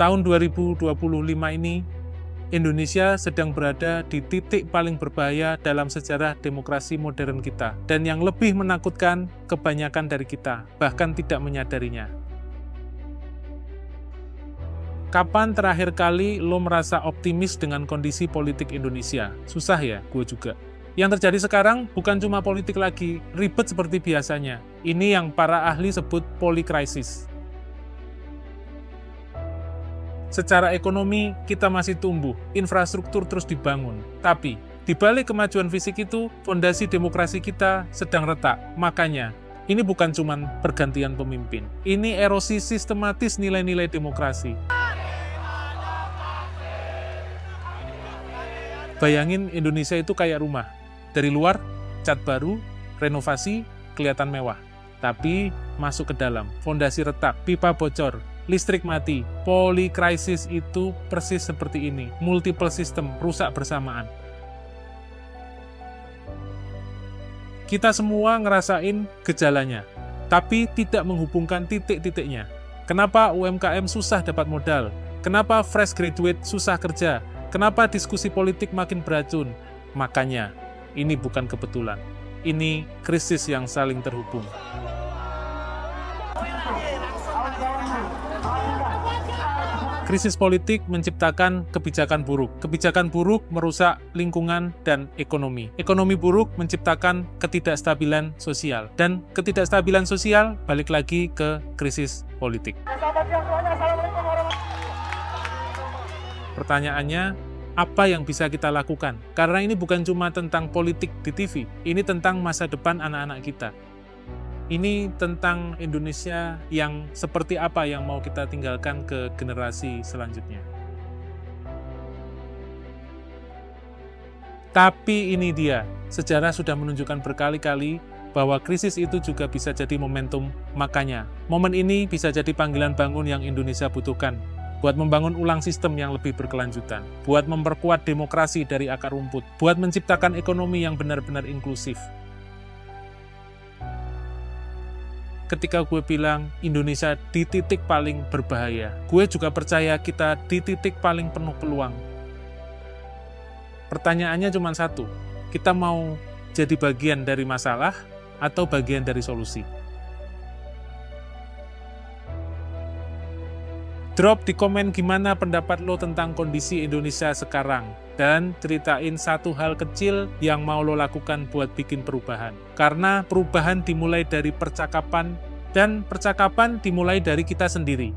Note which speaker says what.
Speaker 1: tahun 2025 ini, Indonesia sedang berada di titik paling berbahaya dalam sejarah demokrasi modern kita. Dan yang lebih menakutkan, kebanyakan dari kita bahkan tidak menyadarinya. Kapan terakhir kali lo merasa optimis dengan kondisi politik Indonesia? Susah ya, gue juga. Yang terjadi sekarang bukan cuma politik lagi, ribet seperti biasanya. Ini yang para ahli sebut polikrisis. Secara ekonomi, kita masih tumbuh, infrastruktur terus dibangun. Tapi, di balik kemajuan fisik itu, fondasi demokrasi kita sedang retak. Makanya, ini bukan cuma pergantian pemimpin. Ini erosi sistematis nilai-nilai demokrasi. Bayangin Indonesia itu kayak rumah. Dari luar, cat baru, renovasi, kelihatan mewah. Tapi, masuk ke dalam, fondasi retak, pipa bocor, listrik mati. Polikrisis itu persis seperti ini. Multiple system rusak bersamaan. Kita semua ngerasain gejalanya, tapi tidak menghubungkan titik-titiknya. Kenapa UMKM susah dapat modal? Kenapa fresh graduate susah kerja? Kenapa diskusi politik makin beracun? Makanya, ini bukan kebetulan. Ini krisis yang saling terhubung. Krisis politik menciptakan kebijakan buruk. Kebijakan buruk merusak lingkungan dan ekonomi. Ekonomi buruk menciptakan ketidakstabilan sosial. Dan ketidakstabilan sosial balik lagi ke krisis politik. Pertanyaannya, apa yang bisa kita lakukan? Karena ini bukan cuma tentang politik di TV, ini tentang masa depan anak-anak kita. Ini tentang Indonesia yang seperti apa yang mau kita tinggalkan ke generasi selanjutnya. Tapi ini dia, sejarah sudah menunjukkan berkali-kali bahwa krisis itu juga bisa jadi momentum. Makanya, momen ini bisa jadi panggilan bangun yang Indonesia butuhkan, buat membangun ulang sistem yang lebih berkelanjutan, buat memperkuat demokrasi dari akar rumput, buat menciptakan ekonomi yang benar-benar inklusif. Ketika gue bilang Indonesia di titik paling berbahaya, gue juga percaya kita di titik paling penuh peluang. Pertanyaannya cuma satu, kita mau jadi bagian dari masalah atau bagian dari solusi? Drop di komen gimana pendapat lo tentang kondisi Indonesia sekarang. Dan ceritain satu hal kecil yang mau lo lakukan buat bikin perubahan. Karena perubahan dimulai dari percakapan, dan percakapan dimulai dari kita sendiri.